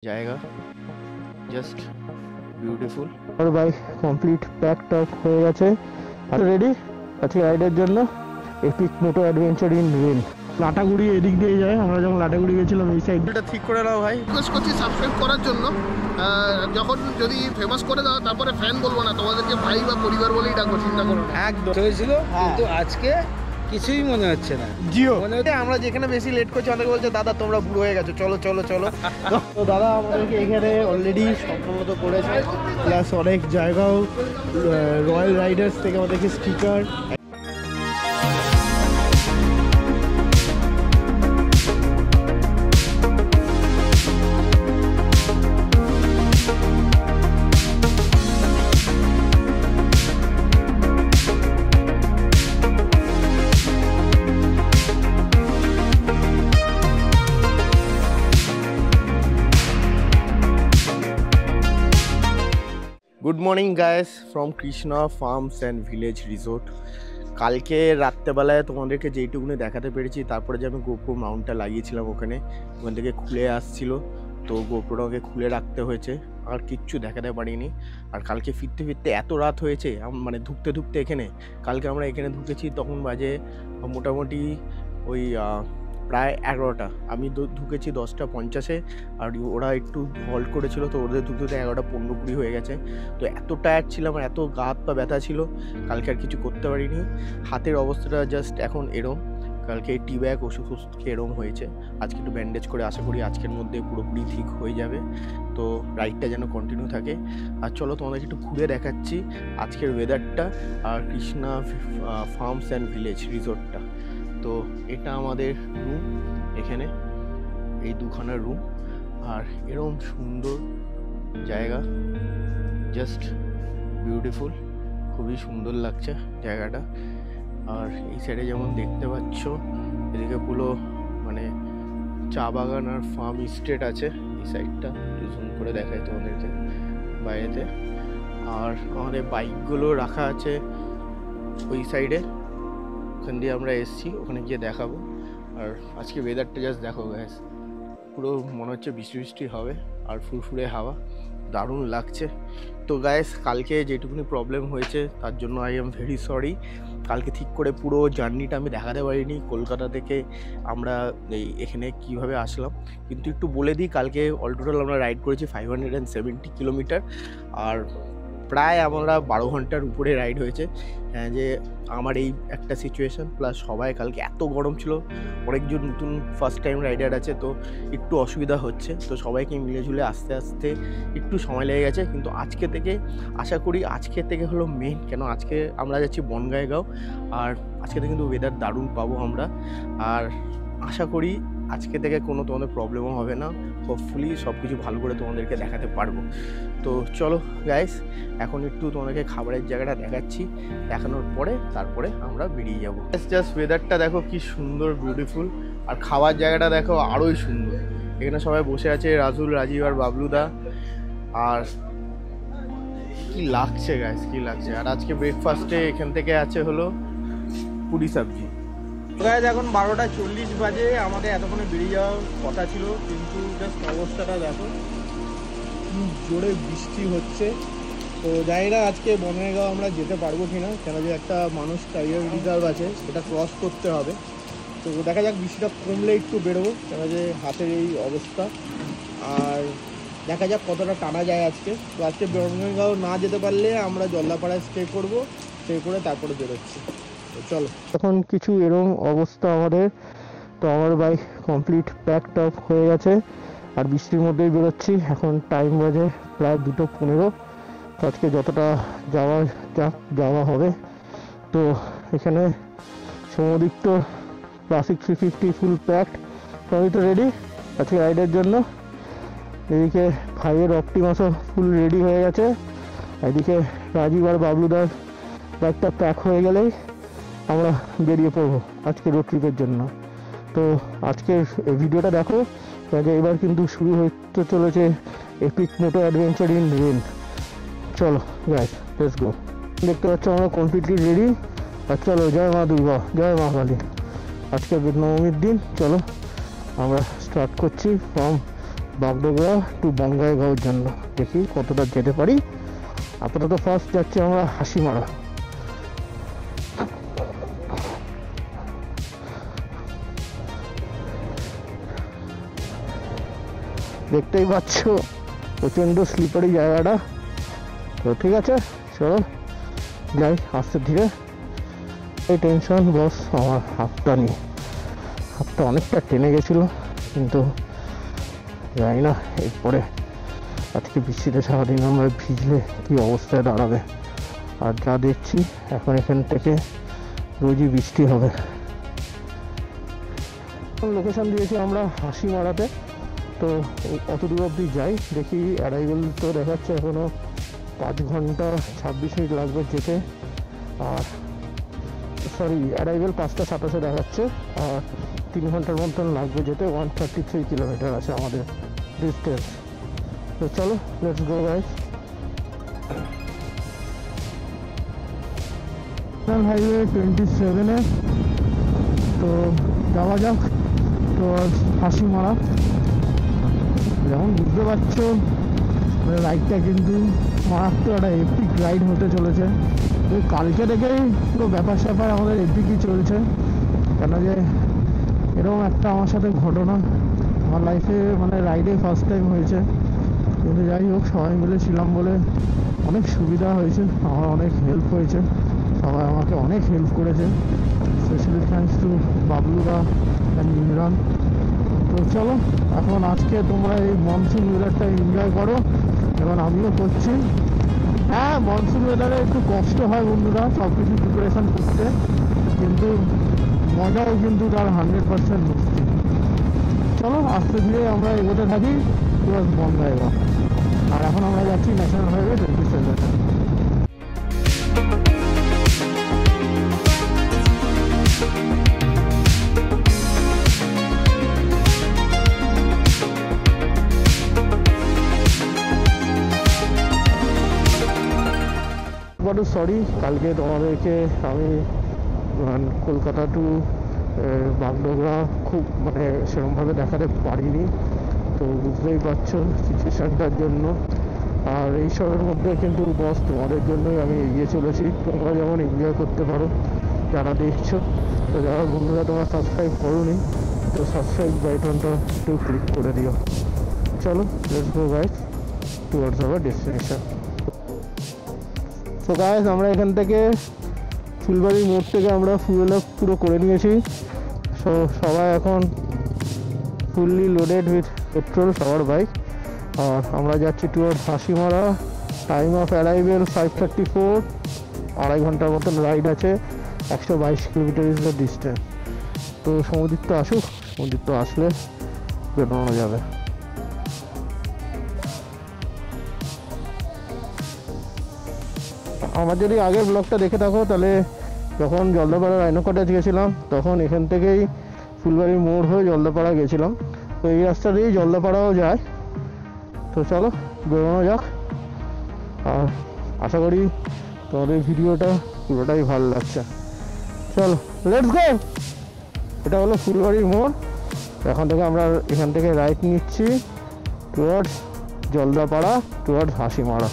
জায়গা just beautiful. আর bike complete packed up হয়ে গেছে আর রেডি আজকে রাইডের জন্য। Epic moto adventure in rain. Lataguri এদিক দিয়ে যায়, আমরা যখন লাটাগুড়ি গেছিলাম এই সাইডটা ঠিক করে নাও ভাই। রিকোয়েস্ট করছি সাবস্ক্রাইব করার জন্য। যখন যদি ফেমাস করে দাও তারপরে ফ্যান বলবো না, তোমাদেরকে ভাই বা পরিবার বলেই ডাকবো, চিন্তা করো না। একদম হয়েছিল, কিন্তু আজকে কিছুই মনে হচ্ছে না। জিও মনে হচ্ছে আমরা যেখানে বেশি লেট করছি আমাদেরকে বলছে দাদা তোমরা বুড়ো হয়ে গেছো, চলো চলো চলো। তো দাদা আমাদেরকে এখানে অলরেডি সম্পূর্ণত করেছে, প্লাস অনেক জায়গাও রয়্যাল রাইডার্স থেকে আমাদেরকে sticker. Good morning guys from Krishna farms and village resort. কালকে রাত্রেবেলায় তোমাদেরকে যেইটুকুনি দেখাতে পেরেছি, তারপরে যে আমি গোপ্রো মাউন্টটা লাগিয়েছিলাম ওখান থেকে খুলে আসছিল, তো গোপ্রোটাকে খুলে রাখতে হয়েছে, আর কিচ্ছু দেখাতে পারিনি। আর কালকে ফিরতে ফিরতে এত রাত হয়েছে, মানে ঢুকতে এখানে, কালকে আমরা এখানে ঢুকেছি তখন বাজে মোটামুটি ওই প্রায় 11টা। আমি ঢুকেছি 10:50-এ, আর ওরা একটু হল্ট করেছিল, তো ওদের ঢুকতে 11:15-20 হয়ে গেছে। তো এত টায়ার্ড ছিলাম আর এত গা হাত পা ব্যথা ছিল, কালকে আর কিছু করতে পারিনি। হাতের অবস্থাটা জাস্ট এখন এরম, কালকে টি ব্যাগ ওষুধ খেয়ে এরম হয়েছে। আজকে একটু ব্যান্ডেজ করে আশা করি আজকের মধ্যে পুরোপুরি ঠিক হয়ে যাবে, তো রাইডটা যেন কন্টিনিউ থাকে। আর চলো তোমাদেরকে একটু ঘুরে দেখাচ্ছি আজকের ওয়েদারটা আর কৃষ্ণা ফার্মস অ্যান্ড ভিলেজ রিসোর্টটা। তো এটা আমাদের রুম, এখানে এই দুখানা রুম, আর এরকম সুন্দর জায়গা, জাস্ট বিউটিফুল, খুবই সুন্দর লাগছে জায়গাটা। আর এই সাইডে যেমন দেখতে পাচ্ছ, এদিকে পুরো মানে চা বাগান আর ফার্ম স্টেট আছে। এই সাইডটা জুম করে দেখাই তোমাদেরকে বাইরেতে। আর আমাদের বাইকগুলো রাখা আছে ওই সাইডে, ওখান দিয়ে আমরা এসেছি, ওখানে গিয়ে দেখাবো। আর আজকে ওয়েদারটা জাস্ট দেখো গ্যাস, পুরো মনে হচ্ছে বৃষ্টি হবে, আর ফুরফুরে হাওয়া, দারুণ লাগছে। তো গাইস কালকে যেটুকুনি প্রবলেম হয়েছে তার জন্য আই এম ভেরি সরি। কালকে ঠিক করে পুরো জার্নিটা আমি দেখাতে পারিনি, কলকাতা থেকে আমরা এখানে কিভাবে আসলাম। কিন্তু একটু বলে দিই, কালকে অল টোটাল আমরা রাইড করেছি 570 কিলোমিটার, আর প্রায় আমরা 12 ঘন্টার উপরে রাইড হয়েছে। যে আমার এই একটা সিচুয়েশান, প্লাস সবাই কালকে এত গরম ছিল, অনেকজন নতুন ফার্স্ট টাইম রাইডার আছে, তো একটু অসুবিধা হচ্ছে, তো সবাইকে মিলেঝুলে আস্তে আস্তে একটু সময় লেগে গেছে। কিন্তু আজকে থেকে আশা করি, আজকে থেকে হলো মেন, কেন আজকে আমরা যাচ্ছি বনগাঁইগাঁও, আর আজকে থেকে কিন্তু ওয়েদার দারুণ পাবো আমরা। আর আশা করি আজকে থেকে কোনো তোমাদের প্রবলেমও হবে না, হোপফুলি সব কিছু ভালো করে তোমাদেরকে দেখাতে পারবো। তো চলো গাইস, এখন একটু তোমাদেরকে খাবারের জায়গাটা দেখাচ্ছি, দেখানোর পরে তারপরে আমরা বেরিয়ে যাবো। জাস্ট ওয়েদারটা দেখো কি সুন্দর, বিউটিফুল, আর খাওয়ার জায়গাটা দেখো আরোই সুন্দর। এখানে সবাই বসে আছে, রাজুল, রাজীব আর বাবলুদা। আর কি লাগছে গাইস, কি লাগছে। আর আজকে ব্রেকফাস্টে এখান থেকে আছে হলো পুরি সবজি। গাইজ এখন 12:40 বাজে, আমাদের এতক্ষণে বেরিয়ে যাওয়ার কথা ছিল, কিন্তু জাস্ট অবস্থাটা দেখো, কি জোরে বৃষ্টি হচ্ছে। তো জানি না আজকে বনগাঁও আমরা যেতে পারবো কিনা, কেন যে একটা মানুষ টাইগার রিজার্ভ আছে, সেটা ক্রস করতে হবে। তো দেখা যাক, বৃষ্টিটা কমলে একটু বেরোবো, কেন যে হাতের এই অবস্থা। আর দেখা যাক কতটা টানা যায় আজকে। তো আজকে বনগাঁও না যেতে পারলে আমরা জলদাপাড়ায় স্টে করবো, স্টে করে তারপরে বেরোচ্ছি। চলো, এখন কিছু এরকম অবস্থা আমাদের। তো আমার বাইক কমপ্লিট প্যাকড আপ হয়ে গেছে, আর বৃষ্টির মধ্যেই বেরোচ্ছি। এখন টাইম বাজে প্রায় 2:15। তো আজকে যতটা যাওয়া হবে। তো এখানে সমদিক্ত ক্লাসিক 350 ফুল প্যাকড, সবই তো রেডি আজকে রাইডের জন্য। এদিকে ভাইয়ের অপটিমাসও ফুল রেডি হয়ে গেছে, এদিকে রাজীব আর বাবলুদার বাইকটা প্যাক হয়ে গেলেই আমরা বেরিয়ে পড়বো আজকে রোড ট্রিপের জন্য। তো আজকের ভিডিওটা দেখো, এবার কিন্তু শুরু হতে চলেছে epic moto adventure in rain. চলো গাইস, লেটস গো। দেখতে পাচ্ছ আমরা কমপ্লিটলি রেডি। আর চলো, জয় মা দুর্গা, জয় মা কালী। আজকে নবমীর দিন, চলো আমরা স্টার্ট করছি ফ্রম বাগডোগরা টু বঙ্গাইগাঁওর জন্য। দেখি কতটা যেতে পারি। আপাতত ফার্স্ট যাচ্ছি আমরা হাসিমারা। দেখতেই পাচ্ছ প্রচণ্ড স্লিপারি জায়গাটা। তো ঠিক আছে, চলো যাই আস্তে ধীরে। এই টেনশন বস আমার হাতটা নিয়ে, হাতটা অনেকটা টেনে গেছিলো, কিন্তু জানি না এরপরে আজকে বৃষ্টিতে সারাদিন আমরা ভিজলে কী অবস্থায় দাঁড়াবে। আর যা দেখছি এখন এখান থেকে রোজই বৃষ্টি হবে। লোকেশন দিয়েছি আমরা হাসিমারাতে, তো অত দূর অবধি যাই, দেখি অ্যারাইভেল তো দেখাচ্ছে এখনও 5 ঘন্টা 26 মিনিট লাগবে যেতে। আর সরি, অ্যারাইভেল 5টা 27 দেখাচ্ছে, আর 3 ঘন্টার মতন লাগবে যেতে। 133 কিলোমিটার আছে আমাদের ডিস্টেন্স। তো চলো let's go guys. National highway 27-এ তো যাওয়া যাক তো হাসিমারা। যেমন বুঝতে পারছো রাইডটা কিন্তু মারাত্মক একটা এপিক রাইড হতে চলেছে। তো কালকে থেকেই পুরো ব্যাপার স্যাপার আমাদের এপিকই চলছে, কেন যে এরকম একটা আমার সাথে ঘটনা আমার লাইফে মানে রাইডে ফার্স্ট টাইম হয়েছে। কিন্তু যাই হোক, সবাই মিলে ছিলাম বলে অনেক সুবিধা হয়েছে, আমার অনেক হেল্প হয়েছে, সবাই আমাকে অনেক হেল্প করেছে। স্পেশালি থ্যাঙ্কস টু বাবলুরা অ্যান্ড ইমরান। তো চলো এখন আজকে তোমরা এই মনসুন ওয়েদারটা এনজয় করো, এবং আমিও করছি। হ্যাঁ, মনসুন ওয়েদারে একটু কষ্ট হয় বন্ধুরা সব কিছু প্রিপারেশান করতে, কিন্তু মজাও কিন্তু তার 100% নিশ্চিত। চলো আস্তে ধীরে আমরা এগোতে থাকি টুয়ার্স বঙ্গাইগাঁও। আর এখন আমরা যাচ্ছি ন্যাশনাল হাইওয়ে 27। বড় সরি, কালকে তোমাদেরকে আমি কলকাতা টু বাগডোগরা খুব মানে সেরকমভাবে দেখাতে পারিনি। তো বুঝতেই পারছো সিচুয়েশানটার জন্য। আর এইসবের মধ্যে কিন্তু বস তোমাদের জন্যই আমি এগিয়ে চলেছি, তোমরা যেমন এনজয় করতে পারো যারা দেখছো। তো যারা বন্ধুরা তোমরা সাবস্ক্রাইব করোনি, তো সাবস্ক্রাইব বাটনটা একটু ক্লিক করে দিও। চলো let's go guys towards hour destination. তো গাইস আমরা এখান থেকে ফুলবাড়ি মোড় থেকে আমরা ফুয়েল আপ পুরো করে নিয়েছি। সো সবাই এখন ফুললি লোডেড উইথ পেট্রোল সবার বাইক। আর আমরা যাচ্ছি towards Hasimara. Time of arrival 5:34, 2.5 ঘন্টার মতন রাইড আছে। 122 কিলোমিটার ইজ দ্য ডিস্টেন্স। তো সমুদ্র আসুক, সমুদ্র আসলে বেরোনো যাবে। আমার যদি আগের ব্লগটা দেখে থাকো তাহলে যখন জলদাপাড়া রাইনো কটেজ গেছিলাম তখন এখান থেকেই ফুলবাড়ি মোড় হয়ে জলদাপাড়া গেছিলাম। তো এই রাস্তা দিয়েই জলদাপাড়াও যায়। তো চলো বেরোনো যাক। আর আশা করি তোমাদের ভিডিওটা পুরোটাই ভালো লাগছে। চলো লেটস গো। এটা হলো ফুলবাড়ির মোড়। এখন থেকে আমরা এখান থেকে রাইট নিচ্ছি টুয়ার্ডস জলদাপাড়া, টুয়ার্ডস হাসিমারা।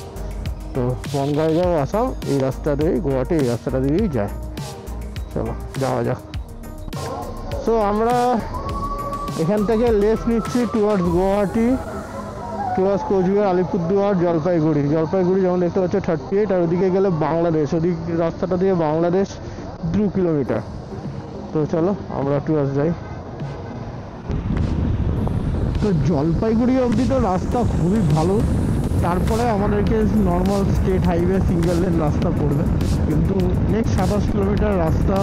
তো বঙ্গাইগাঁও আসাম এই রাস্তা দিয়েই, গুয়াহাটি এই রাস্তাটা দিয়েই যায়। চলো যাওয়া যাক। তো আমরা এখান থেকে লেফট নিচ্ছি টুয়ার্ডস গুয়াহাটি, টুয়ার্ডস কোচবিহার, আলিপুরদুয়ার, জলপাইগুড়ি। জলপাইগুড়ি যেমন দেখতে পাচ্ছ 38, আর ওদিকে গেলে বাংলাদেশ, ওদিক রাস্তাটা দিয়ে বাংলাদেশ 2 কিলোমিটার। তো চলো আমরা টুয়ার্ডস যাই। তো জলপাইগুড়ি অবধি তো রাস্তা খুবই ভালো, তারপরে আমাদেরকে normal state highway single lane রাস্তা পড়বে, কিন্তু নেক্সট 27 কিলোমিটার রাস্তা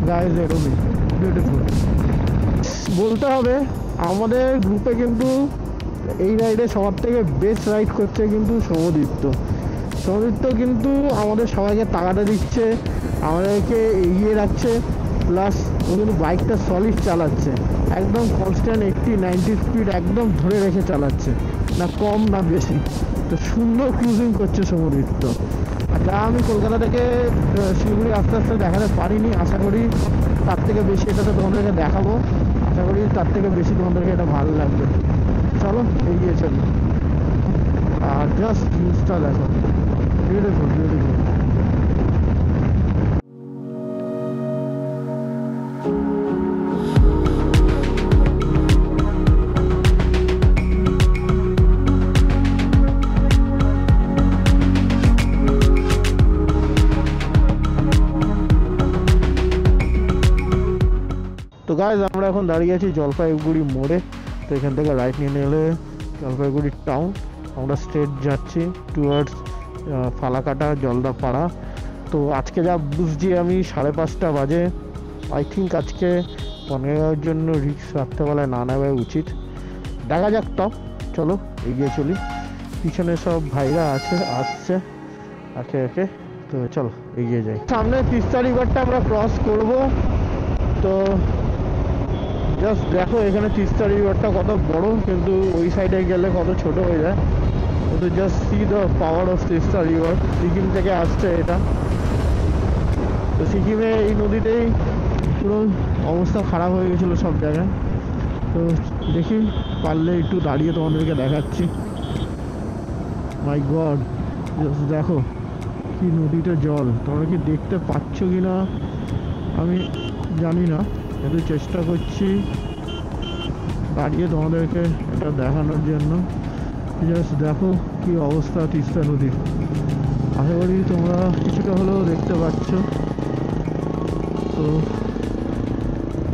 গাইজ এরকমই বিউটিফুল। বলতে হবে আমাদের গ্রুপে কিন্তু এই রাইডে সবার থেকে বেস্ট রাইড করছে কিন্তু সমদীপ্ত। সমদীপ্ত কিন্তু আমাদের সবাইকে তাগাদা দিচ্ছে, আমাদেরকে এগিয়ে রাখছে, প্লাস ও কিন্তু বাইকটা সলিড চালাচ্ছে, একদম কনস্ট্যান্ট 80-90 স্পিড একদম ধরে রেখে চালাচ্ছে, না কম না বেশি। তো সুন্দর ক্রুজিং করছে সমদীপ্ত। আর যা আমি কলকাতা থেকে শিলিগুড়ি আস্তে আস্তে দেখাতে পারিনি, আশা করি তার থেকে বেশি এটাতে তোমাদেরকে দেখাবো। আশা করি তার থেকে বেশি তোমাদেরকে এটা ভালো লাগবে। চলো এগিয়ে চলি। আর জাস্ট ভিউজটা দেখো, বিউটিফুল বিউটিফুল। তো গাইজ আমরা এখন দাঁড়িয়ে আছি জলপাইগুড়ি মোড়ে। তো এখান থেকে রাইট নিয়ে নিলে জলপাইগুড়ি টাউন। আমরা স্ট্রেট যাচ্ছি টুয়ার্ডস ফালাকাটা জলদাপাড়া। তো আজকে যা বুঝছি আমি 5:30 বাজে, আই থিঙ্ক আজকে বনগাঁওয়ের জন্য রিক্স রাত্রেবেলায় না নেওয়া উচিত। দেখা যাক, টপ চলো এগিয়ে চলি। পিছনে সব ভাইরা আসছে একে একে। তো চলো এগিয়ে যাই। সামনে তিস্তা রিভারটা আমরা ক্রস করব। তো জাস্ট দেখো এখানে তিস্তা রিভারটা কত বড়, কিন্তু ওই সাইডে গেলে কত ছোট হয়ে যায়। তো just see the power of Teesta river. Sikkim থেকে আসছে এটা। তো সিকিমে এই নদীতেই পুরো অবস্থা খারাপ হয়ে গেছিলো সব জায়গায়। তো দেখি পারলে একটু দাঁড়িয়ে তোমাদেরকে দেখাচ্ছি। মাই গড, জাস্ট দেখো কি নদীতে জল। তোমরা কি দেখতে পাচ্ছ কি না আমি জানি না, কিন্তু চেষ্টা করছি দাঁড়িয়ে তোমাদেরকে এটা দেখানোর জন্য। জাস্ট দেখো কি অবস্থা তিস্তা নদীর। আশা করি তোমরা কিছুটা হলেও দেখতে পাচ্ছ। তো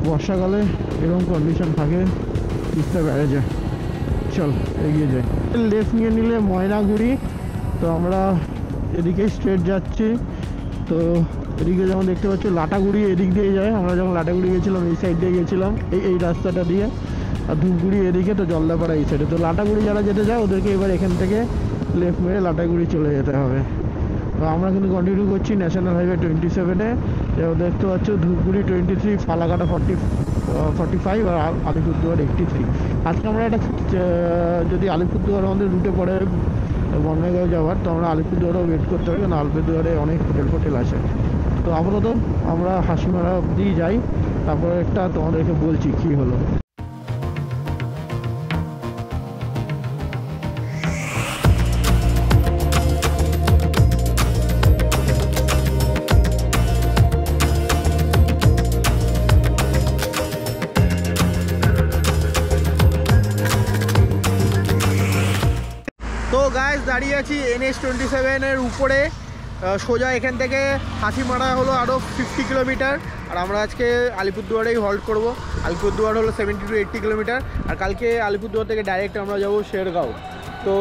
বর্ষাকালে এরকম কন্ডিশন থাকে তিস্তা ব্যারেজে। চল এগিয়ে যাই। লেফট নিয়ে নিলে ময়নাগুড়ি। তো আমরা এদিকে স্ট্রেট যাচ্ছি। তো এদিকে যেমন দেখতে পাচ্ছ লাটাগুড়ি এদিক দিয়ে যায়। আমরা যখন লাটাগুড়ি গেছিলাম এই সাইড দিয়ে গেছিলাম, এই রাস্তাটা দিয়ে। আর ধূপগুড়ি এদিকে, তো জলদাপাড়া এই সাইডে। তো লাটাগুড়ি যারা যেতে যায় ওদেরকে এবার এখান থেকে লেফট মেরে লাটাগুড়ি চলে যেতে হবে। তো আমরা কিন্তু কন্টিনিউ করছি ন্যাশনাল হাইওয়ে 27-এ। দেখতে পাচ্ছ ধূপগুড়ি 23, ফালাকাটা 45 আর আলিপুরদুয়ার 83। আজকে আমরা একটা যদি আলিপুরদুয়ার আমাদের রুটে পড়ে বনগাঁও যাওয়ার, তো আমরা আলিপুরদুয়ারেও ওয়েট করতে হবে, কারণ আলিপুরদুয়ারে অনেক হোটেল আছে। তো আপাতত আমরা হাসিমারা অবধি যাই, তারপরে একটা তোমাদেরকে বলছি কী হলো। তো গাইজ দাঁড়িয়ে আছি NH-27-এর উপরে। সোজা এখান থেকে হাসিমারা হলো আরও 50 কিলোমিটার। আর আমরা আজকে আলিপুরদুয়ারেই হল্ট করব। আলিপুরদুয়ার হলো 70 to 80 কিলোমিটার। আর কালকে আলিপুরদুয়ার থেকে ডাইরেক্ট আমরা যাব শেরগাঁও। তো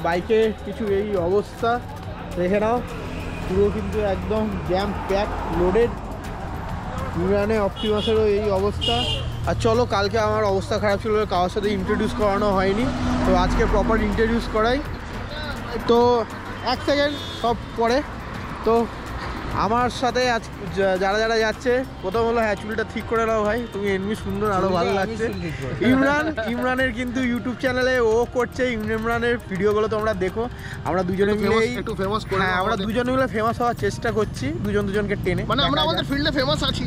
বাইকে কিছু এই অবস্থা দেখে নাও, পুরো কিন্তু একদম জ্যাম প্যাক লোডেড। ইমরানে অপটিমাসেরও এই অবস্থা। আর চলো, কালকে আমার অবস্থা খারাপ ছিল, কারোর সাথে ইন্ট্রোডিউস করানো হয়নি। তো আজকে প্রপার ইন্ট্রোডিউস করাই। তো এক সেকেন্ড, সব পরে। তো আমার সাথে আজ যারা যারা যাচ্ছে, প্রথম হলো হ্যাঁ চুলটা ঠিক করে নাও ভাই, তুমি এমনি সুন্দর, আরও ভালো লাগছে। ইমরানের কিন্তু ইউটিউব চ্যানেলে ও করছে, ইমরানের ভিডিওগুলো তোমরা দেখো। আমরা দুজনে মিলে একটু ফেমাস করে, হ্যাঁ আমরা দুজনে মিলে ফেমাস হওয়ার চেষ্টা করছি, দুজনকে টেনে। মানে আমরা আমাদের ফিল্ডে ফেমাস আছি,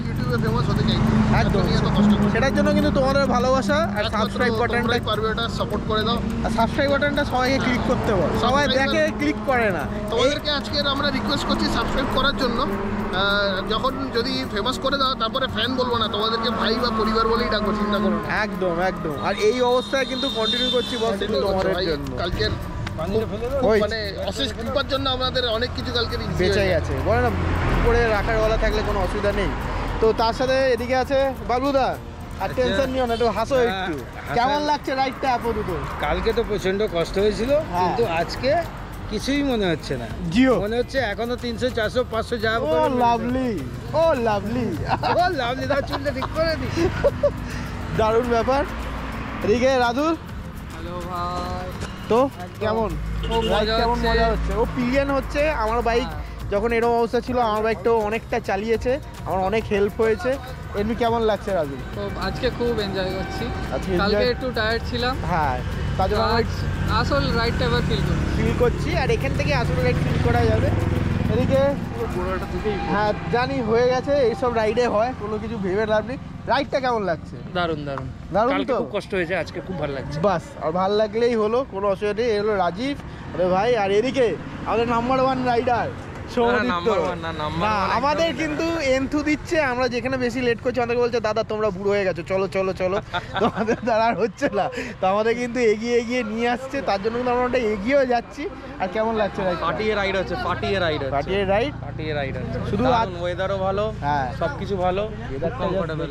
ইউটিউবে ফেমাস হতে চাই একদম। সেটার জন্য কিন্তু তোমাদের ভালোবাসা আর সাবস্ক্রাইব বাটনটা পারবে, ওটা সাপোর্ট করে দাও। আর সাবস্ক্রাইব বাটনটা সবাইকে ক্লিক করতে বল, সবাই দেখে ক্লিক করে না। তোমাদেরকে আজকে আমরা রিকোয়েস্ট করছি সাবস্ক্রাইব করার জন্য। যখন যদি ফেমাস করে দাও তারপরে ফ্যান বলবো না, তোমাদেরকে ভাই বা পরিবার বলেই ডাকবো, চিন্তা করো না। একদম একদম। আর এই অবস্থায় কিন্তু কন্টিনিউ করছি বস তোমাদের জন্য। কালকের মানে অশেষ কৃপার জন্য আমাদের অনেক কিছু কালকে বেঁচে গেছে, বলে না উপরে রাখার ওলা থাকলে কোনো অসুবিধা নেই। তো তার সাথে এদিকে আছে বাবলুদা। আর টেনশন নিও না, একটু হাসো একটু। কেমন লাগছে রাইডটা আপাতত? কালকে তো প্রচন্ড কষ্ট হয়েছিল, কিন্তু আজকে কিছুই মনে হচ্ছে না। জিও মনে হচ্ছে এখনো 300, 400, 500 যাবো। ও লাভলি, ও লাভলি, ও লাভলি। দাও চুলটা ঠিক করে দি। দারুণ ব্যাপার। এদিকে রাজুল। হ্যালো ভাই। তো কেমন খুব কেমন মজা হচ্ছে? ও পিলিয়ন হচ্ছে আমার বাইক। যখন এরকম অবস্থা ছিল আমার বাইকটাও অনেকটা চালিয়েছে, আমার অনেক হেল্প হয়েছে। এমনি কেমন লাগছে রাজু? তো আজকে খুব এনজয় করছি। আজকে কালকে একটু টায়ার্ড ছিলাম, হ্যাঁ তার জন্য আসল রাইডটা এবার ফিল করছি। আর এখান থেকে আসলে রাইড ফিল করা যাবে। এদিকে হ্যাঁ জানি হয়ে গেছে, এইসব রাইডে হয়, কোনো কিছু ভেবে লাভ নেই। রাইডটা কেমন লাগছে? দারুণ দারুণ দারুণ কালকে তো? খুব কষ্ট হয়েছে, আজকে খুব ভালো লাগছে। বাস, আর ভালো লাগলেই হলো, কোনো অসুবিধা নেই। এলো রাজীব, আরে ভাই। আর এদিকে আমাদের নাম্বার 1 রাইডার না, আমাদের কিন্তু এন্থু দিচ্ছে। আমরা যেখানে বেশি লেট করছি আমাদের বলছে দাদা তোমরা বুড়ো হয়ে গেছো, চলো চলো চলো। তোমাদের দ্বারা আর হচ্ছে না, তো আমাদের কিন্তু এগিয়ে এগিয়ে নিয়ে আসছে, তার জন্য কিন্তু আমরা ওটা এগিয়েও যাচ্ছি। আর কেমন লাগছে রাইড? পার্টিয়ে রাইড হচ্ছে, পার্টিয়ে রাইড হচ্ছে, পার্টিয়ে রাইড, পার্টিয়ে রাইড হচ্ছে। শুধু দারুণ, ওয়েদারও ভালো, হ্যাঁ সবকিছু ভালো, কমফোর্টেবল।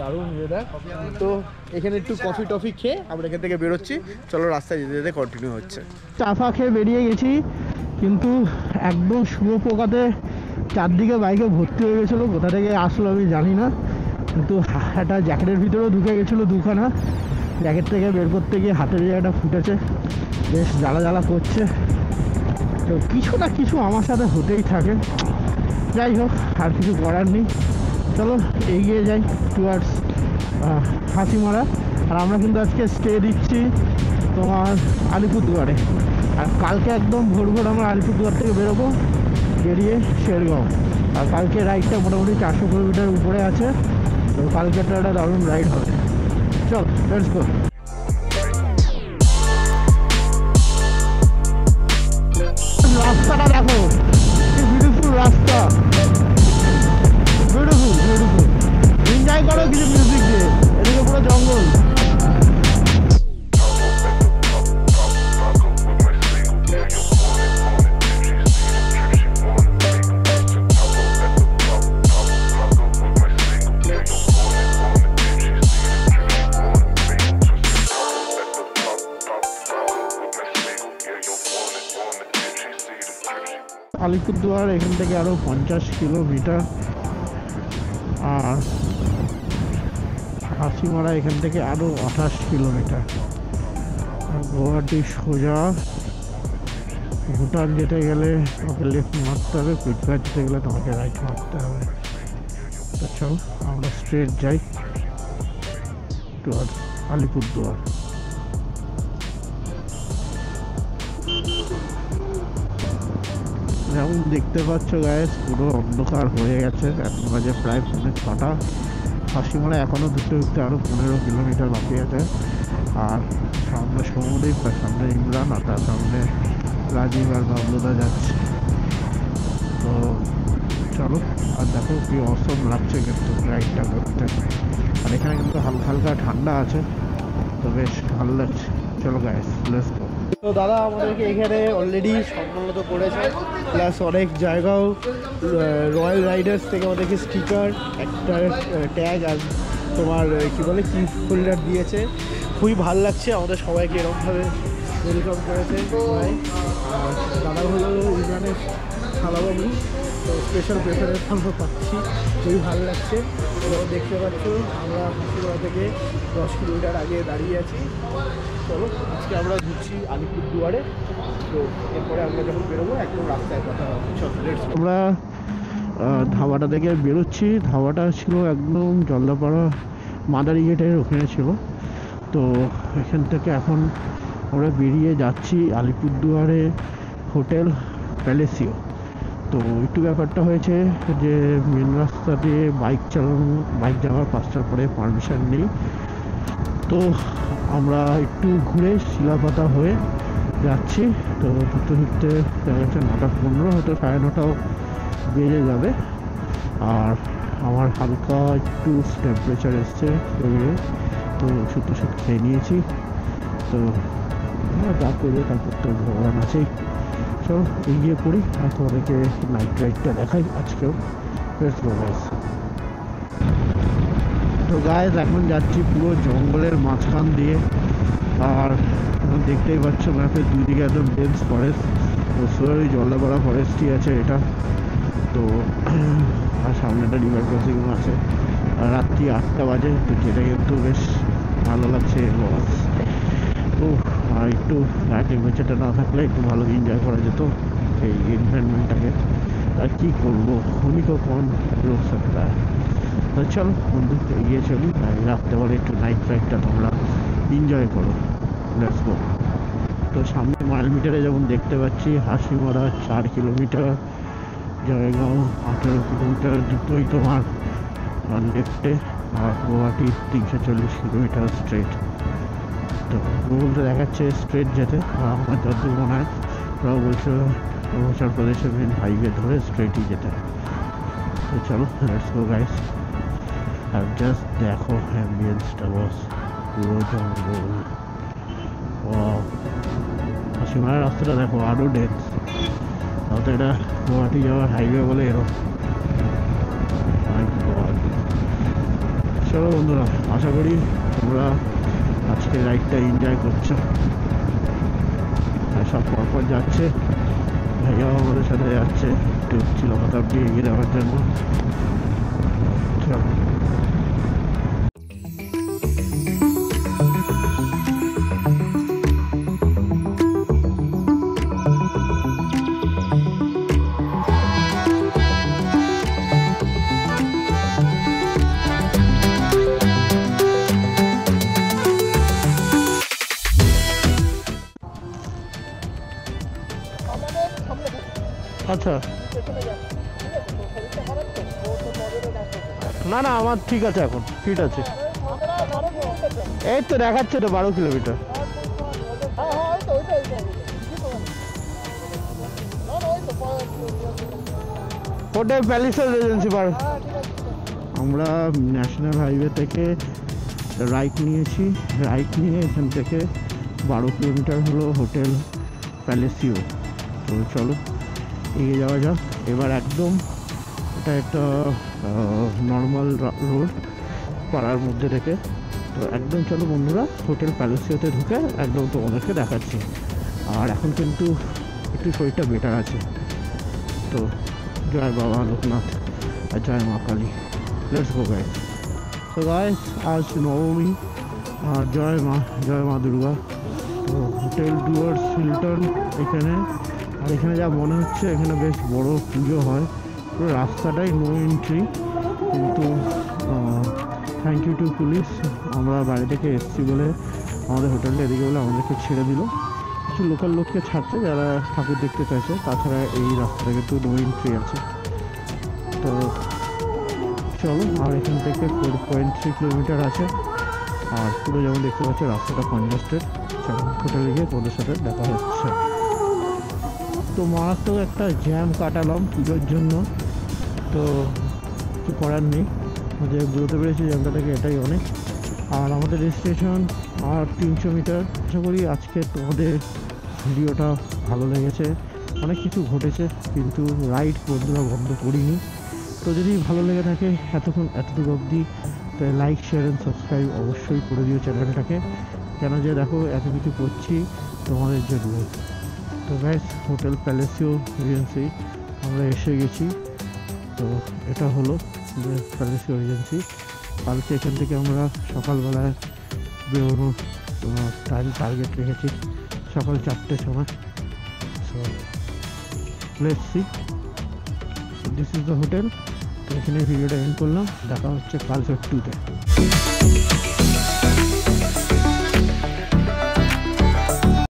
দারুণ ওয়েদার। তো এখানে একটু কফি টফি খেয়ে আমরা এখান থেকে বেরোচ্ছি। চলো রাস্তায় যেতে যেতে কন্টিনিউ হচ্ছে। চাফা খেয়ে বেরিয়ে গেছি, কিন্তু একদম শুয়োপোকাতে চারদিকে বাইকে ভর্তি হয়ে গেছিলো। কোথা থেকে আসলো আমি জানি না, কিন্তু একটা জ্যাকেটের ভিতরেও ঢুকে গেছিলো দুখানা। জ্যাকেট থেকে বের করতে গিয়ে হাতের জায়গাটা ফুটেছে, বেশ জ্বালা জ্বালা করছে। তো কিছু না কিছু আমার সাথে হতেই থাকে, যাই হোক আর কিছু করার নেই। চলো এগিয়ে যাই টুয়ার্ডস হাসিমারা। আর আমরা কিন্তু আজকে স্টে দিচ্ছি তোমার আলিপুরদুয়ারে। আর কালকে একদম ভোর ভোর আমরা আলিপুরদুয়ার থেকে বেরোবো, বেরিয়ে শেরগাঁও। আর কালকে রাইডটা মোটামুটি 400 কিলোমিটার উপরে আছে, তো কালকে একটা দারুণ রাইড হবে। চল লেটস গো। রাস্তাটা দেখো, বিউটিফুল রাস্তা, বিউটিফুল বিউটিফুল। এনজয় করো কিছু মিউজিক দিয়ে, এদিকে পুরো জঙ্গল। আলিপুরদুয়ার এখান থেকে আরও 50 কিলোমিটার, আর হাসিমারা এখান থেকে আরও 28 কিলোমিটার। আর গুয়াহাটি সোজা ভুটান যেতে গেলে তোমাকে লেফট মারতে হবে, কুচবিহার যেতে গেলে তোমাকে রাইট মারতে হবে। তো চল আমরা স্ট্রেট যাই টুয়ার্ডস আলিপুরদুয়ার। যেমন দেখতে পাচ্ছ গাইস, পুরো অন্ধকার হয়ে গেছে, এখন বাজে প্রায় 6:30। হাসিমারা এখনও ঢুকতে ঢুকতে আরও 15 কিলোমিটার বাকি আছে। আর সামনে সমুদ্র, তার সামনে ইমরান, আর তার সামনে রাজীব আর বাবলুদা যাচ্ছে। তো চলো, আর দেখো কি অসম লাগছে কিন্তু রাইডটা করতে। আর এখানে কিন্তু হালকা হালকা ঠান্ডা আছে, তো বেশ ভালো লাগছে। চলো গাইস লেটস গো। তো দাদা আমাদেরকে এখানে অলরেডি সম্মানিত করেছে, প্লাস অনেক জায়গাও রয়্যাল রাইডার্স থেকে আমাদেরকে স্টিকার, একটা ট্যাগ আর তোমার কী বলে কি হোল্ডার দিয়েছে। খুবই ভালো লাগছে, আমাদের সবাইকে এরকমভাবে ওয়েলকাম করেছে ভাই। আর দাদা হলো ইমরানের খালাবাবু, তো স্পেশাল প্রেফারেন্স আমরা পাচ্ছি, খুবই ভালো লাগছে। এবার দেখতে পাচ্ছ আমরা হাসিমারা থেকে 10 কিলোমিটার আগে দাঁড়িয়ে আছি। চলো আজকে আমরা ঘুরছি আলিপুরদুয়ারে, তো এরপরে আমরা যখন বেরোবো একদম রাস্তায় কথা হবে। আমরা ধাবাটা থেকে বেরোচ্ছি। ধাবাটা ছিল একদম জলদাপাড়া মাদারি গেটের ওখানে ছিল। তো এখান থেকে এখন আমরা বেরিয়ে যাচ্ছি আলিপুরদুয়ারে হোটেল প্যালেসিও। তো একটু ব্যাপারটা হয়েছে যে মেন রাস্তা দিয়ে বাইক যাওয়ার 5টার পরে পারমিশন নেই। তো আমরা একটু ঘুরে শিলাপাতা হয়ে যাচ্ছি। তো ঘুরতে ঘুরতে দেখা যাচ্ছে 9:15, হয়তো 9:30 বেজে যাবে। আর আমার হালকা একটু টেম্পারেচার এসছে শরীরে, তো ওষুধ টষুধ খেয়ে নিয়েছি। তো যা করবে তারপর তো ভগবান আছেই। চলো এগিয়ে পড়ি, আর তোমাদেরকে নাইট রাইডটা দেখাই আজকেও। Let's go guys. তো গাইস এখন যাচ্ছি পুরো জঙ্গলের মাঝখান দিয়ে। আর দেখতেই পাচ্ছ ম্যাপের দুই দিকে একদম ডেন্স ফরেস্ট, ওই জলদাপাড়া ফরেস্টই আছে এটা। তো আর সামনে একটা রিভার ক্রসিংও আছে। আর রাত্রি 8টা বাজে, তো যেটা কিন্তু বেশ ভালো লাগছে। তো আর একটু টেম্পারেচারটা না থাকলে একটু ভালো এনজয় করা যেত এই এনভায়রনমেন্টটাকে। আর কী করবো, উনি তো কোন রোগ सकता है। তো চলো বন্ধু এগিয়ে চলি, আর রাত্রেবেলা একটু নাইট রাইডটা তোমরা এনজয় করো। Let's go. তো সামনে মাইল মিটারে যেমন দেখতে পাচ্ছি হাসিমারা 4 কিলোমিটার, জয়গাঁও 18 কিলোমিটার দুটোই তোমার লেফটে, আর গুয়াহাটি 340 কিলোমিটার স্ট্রেট। তো গুগলটা দেখাচ্ছে স্ট্রেট যেতে, আর আমার যতদূর মনে হয় ওরাও বলছে অরুণাচল প্রদেশের মেন হাইওয়ে ধরে স্ট্রেটই যেতে। তো চলো লেটস গো গাইস। আর জাস্ট দেখো অ্যাম্বিয়েন্সটা বস, পুরো জঙ্গল। সীমানার রাস্তাটা দেখো আরও ডেন্স, তাতে এটা গুয়াহাটি যাওয়ার হাইওয়ে বলে এরকম। চলো বন্ধুরা, আশা করি তোমরা আজকে রাইডটা এনজয় করছো। আর সব পরপর যাচ্ছে, ভাইয়াও আমাদের সাথে যাচ্ছে একটু চিলকতা অব্দি এগিয়ে দেওয়ার জন্য। চলো আচ্ছা, না না আমার ঠিক আছে, এখন ফিট আছে। এই তো দেখাচ্ছে তো 12 কিলোমিটার। ওটাই প্যালিসার এজেন্সি পার। আমরা ন্যাশনাল হাইওয়ে থেকে রাইট নিয়েছি, রাইট নিয়ে এখান থেকে 12 কিলোমিটার হলো হোটেল প্যালেসিও। তো চলো এগিয়ে যাওয়া যাক। এবার একদম এটা একটা নর্মাল রোড পাড়ার মধ্যে থেকে। তো একদম চলো বন্ধুরা হোটেল প্যালেসিওতে ঢুকে একদম তোমাদেরকে দেখাচ্ছি। আর এখন কিন্তু একটু শরীরটা বেটার আছে। তো জয় বাবা লোকনাথ আর জয় মা কালী। Let's go guys. তো গাইস আজ নবমী আর জয় মা দুর্গা। তো হোটেল ডুয়ার্স হিলটন এখানে। আর এখানে যা মনে হচ্ছে এখানে বেশ বড় পুজো হয়। পুরো রাস্তাটাই নো এন্ট্রি, কিন্তু থ্যাংক ইউ টু পুলিশ, আমরা বাড়ি থেকে এসেছি বলে আমাদের হোটেলটা এদিকে বলে আমাদেরকে ছেড়ে দিল। কিছু লোকাল লোককে ছাড়ছে যারা ঠাকুর দেখতে চাইছে, তাছাড়া এই রাস্তাটা কিন্তু নো এন্ট্রি আছে। তো চলো, আর এখান থেকে 4.3 কিলোমিটার আছে। আর পুরো যেমন দেখতে পাচ্ছি রাস্তাটা কনজেস্টেড। চলো হোটেলে গিয়ে তোমাদের সাথে দেখা হচ্ছে। তো মারাত্মক একটা জ্যাম কাটালাম পুজোর জন্য, তো কিছু করার নেই, যে বুঝতে পেরেছি জ্যামটা থেকে এটাই অনেক। আর আমাদের রেজিস্ট্রেশন আর 300 মিটার। আশা করি আজকে তোমাদের ভিডিওটা ভালো লেগেছে। অনেক কিছু ঘটেছে কিন্তু রাইড বন্ধুরা বন্ধ করিনি। তো যদি ভালো লেগে থাকে এতটুকু অবধি, তো লাইক শেয়ার অ্যান্ড সাবস্ক্রাইব অবশ্যই করে দিও চ্যানেলটাকে, কেন যে দেখো এত কিছু করছি তোমাদের জন্য। তো গাইস হোটেল প্যালেসিও রিজেন্সি আমরা এসে গেছি। তো এটা হলো যে প্যালেসিও রিজেন্সি। কালকে এখান থেকে আমরা সকালবেলায় বেরোনোর টাইম টার্গেট রেখেছি সকাল 4টের সময়। So let's see, this is the hotel. তো এখানে ভিডিওটা এন্ড করলাম, দেখা হচ্ছে কাল 2তে।